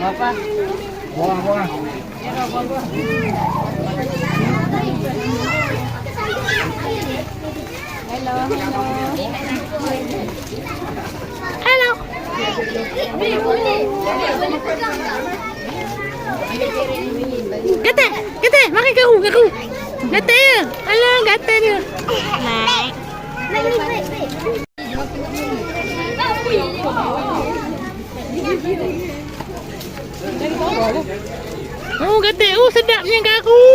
Apa? Buang. Hello. Gatal, makan garu. Gatal dia. Alah, gatal dia. Naik. Oh, gatal. Oh, sedapnya garu.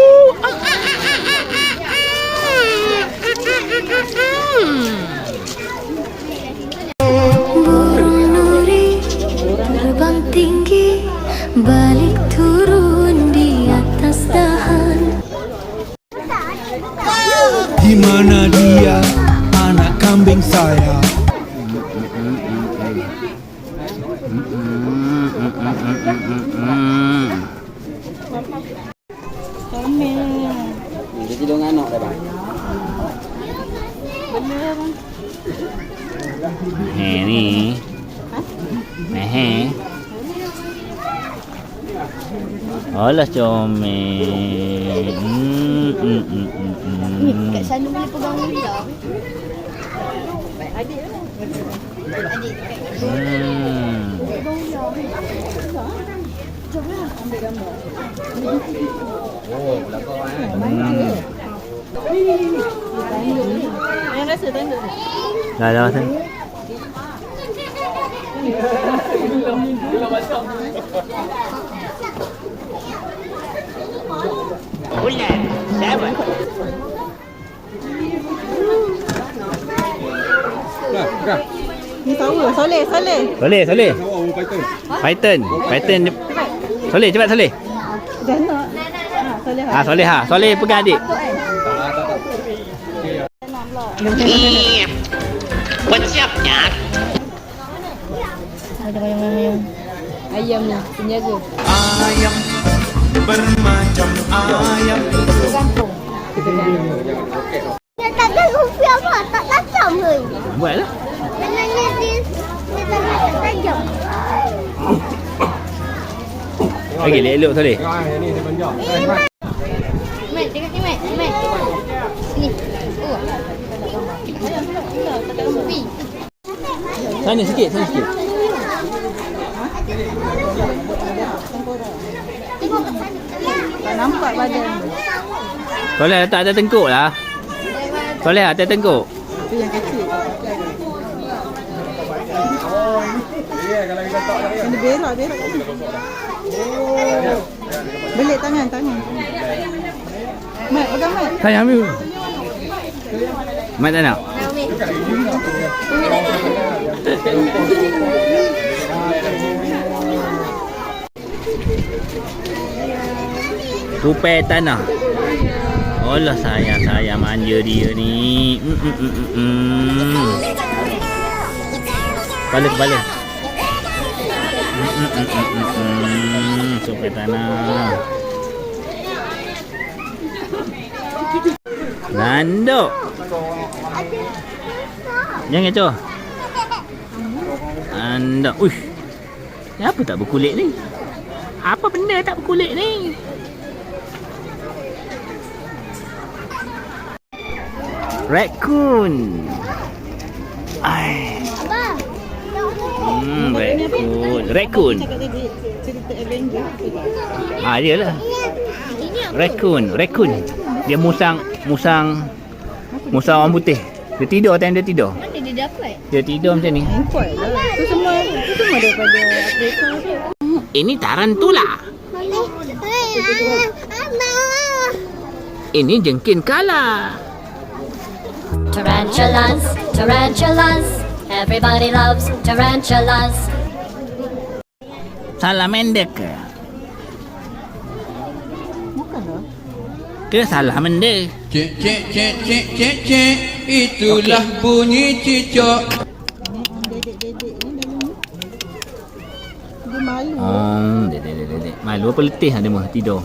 Burung nuri terbang tinggi, balik turun di atas dahan. Di mana dia, anak kambing saya? Dia tidur dengan anak dah bang. Ni. Alah comel. Kat sana boleh pegang lidah. Adik. Jomlah ambil gambar. Oh, belakang Yang rasa tanda. Dah rasa. Ular, sabar. Ni tahu, Soleh. Soleh. Python. Soleh, cepat Soleh. Jangan. Soleh. Soleh ha. Soleh pegang adik. What's up, Nyak? Ada ayam. Ayam ni, penjaga. Ayam bermacam ayam. Kampung. Dia tak ada rupiah apa, tak tajam ke? Buatlah. Maknanya dia tak tajam. Okey, elok Soleh. Ni dia panjang. Mat, dekat ni Mat. Ni. Pi. Sana sikit. Tak nampak badan. Soleh letak atas tengkuk lah. Soleh atas tengkuk. Tu yang kecil. Kena berak. Belik tangan. Mat, pegang Mat. Sayang ambil. Mat tak nak? Tupai tanah. Allah sayang manja dia ni. Kepala. Tupai tanah. Landok. Jangan kecoh. Landok. Uish. Ni apa tak berkulit ni? Apa benda tak berkulit ni? Raccoon. Raccoon. Cakap tadi cerita Avenger. Dia lah. Raccoon. Dia musang orang putih. Dia tidur time dia tidur. Mana dia dapat? Dia tidur macam ni. Import lah. Tu semua daripada Afrika tu. Ini tarantula. Ini jengkin kala. Tarantulas. Everybody loves tarantulas. Salamander ke? Bukan lah. Ke salamander? Cek. Itulah bunyi cicak. Ni dedek-dedek ni dalam ni. Dia malu. Dedek. Malu apa letih dia mah tidur.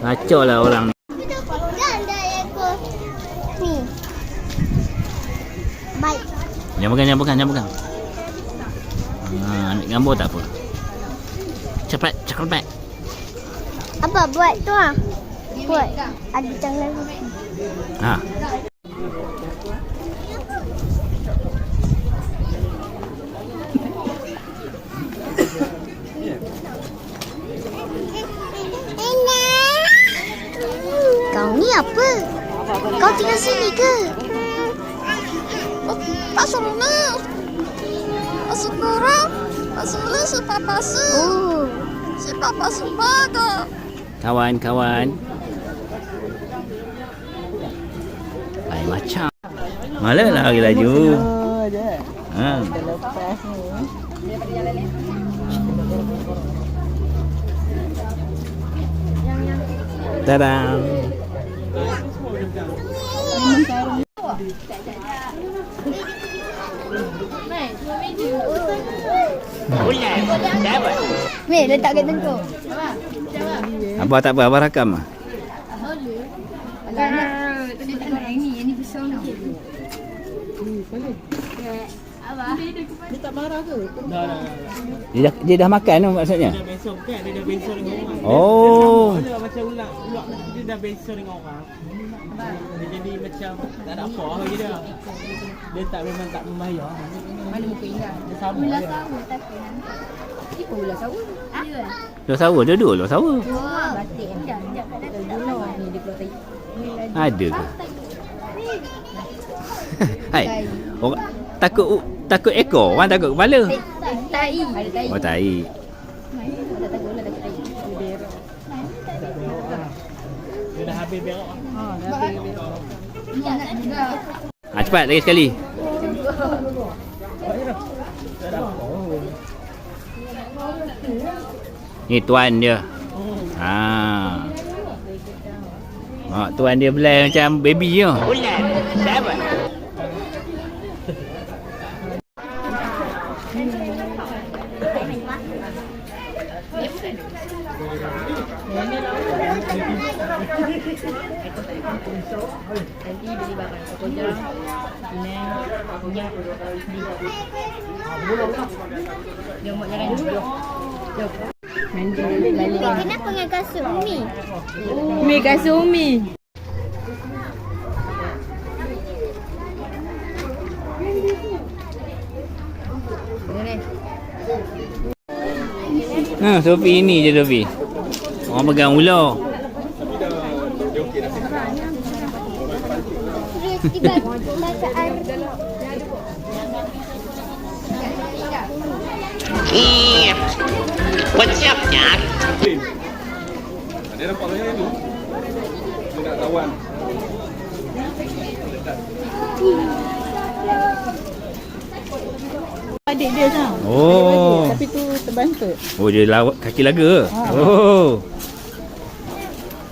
Kacau lah orang ni. Ni. Baik. Jangan pegang. Ambil gambar tak apa. Cepat, cepat. Apa buat tu ah? Buat. Ada jangan. Ha. Kau ni apa? Kau tinggal sini ke? Pasal mana? Pasal korang? Pasal mana si papa su? Oh. Si papa su baga. Kawan-kawan. Lain macam. Malah lari laju. Oh, dah. Ha. Dah lepas ni. Tadam. Meh, letak kat tengkuk. Abah tak apa, abah rakam ah. Dia tak nak yang ni. Yang ni besar sikit. Dia tak marah ke? Dia dah makan tu maksudnya. Dia besok kan, dia dah besok dengan orang. Oh. Dia macam ulat dia dah besok dengan orang. Dia jadi macam tak ada apa lagi dia. Dia tak memang tak membayar. Mana muka ingat? Dia sama dia. Apa ulas awal? Luar sawa, duduk luar sawa. Batik kan? Guna ni dia keluar tahi. Ada ke? Hai. Orang takut ekor, orang takut kepala. Tai. Ada tahi. Oh, tai. Tak takut lah, takut tahi. Ada berak. Dia dah habis berak. Ha, dah habis berak. Ha, cepat lagi sekali. Ni tuan dia. Ha. Mak tuan dia belai macam baby je. Ulat. Siapa? Nanti beli barang Pokojang, Penang, minyak, di. Jom buat jalan dulu. Jom. Mandi balik. Kenapa dengan kasut Umi? Mi kasih Umi. Ha, Sofi ni je Sofi. Orang pegang ular. Tiba bacaan. What's up, Jack? Dia nampak saya ni. Dia nak lawan. Adik dia tau. Oh. Tapi tu terbantuk. Oh, dia lawak kaki laga. Oh.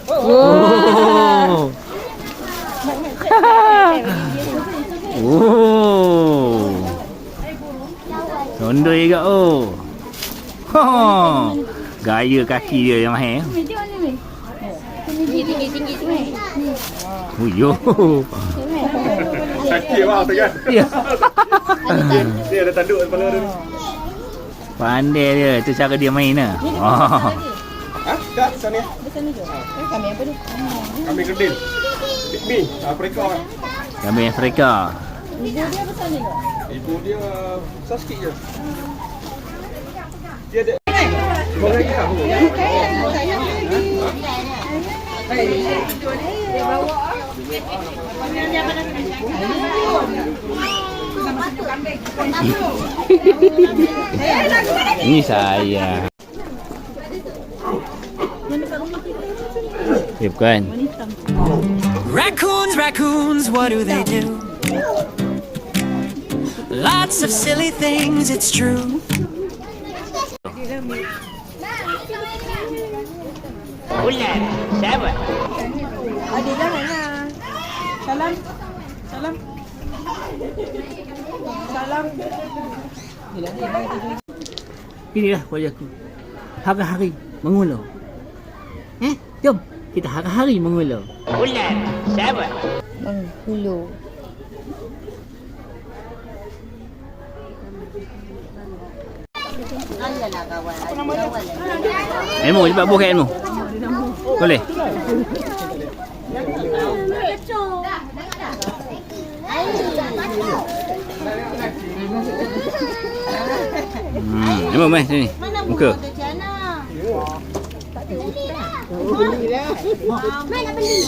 Oh. Oh. Sondoi juga oh. Ha. Gaya kaki dia yang mahal. Tinggi. Oh yo. Sakit bang tekan. Ya. Dia ada tanduk kepala dia. Pandai dia, tu cara dia main lah. Oh. Ha? Kat sana. Sana je. Kami apa ni? Kami kedil. Mi, Afrika. Kami Afrika. Ibu dia besar ni ke? Ibu dia besar sikit je. Dia ada. Kau lagi tak? Dia bawa. Ini saya. Eh, bukan. Raccoons, what do they do? Lots of silly things, it's true. Ular, siapa? Adik janganlah. Salam. Salam. Salam. Inilah wajahku. Hari-hari mengular. Jom. Kita hari-hari mengular. Ular, siapa? Menghulu. Ilmu cepat buka ilmu. Boleh. Ilmu mai sini. Muka. Beli dah. Mana beli?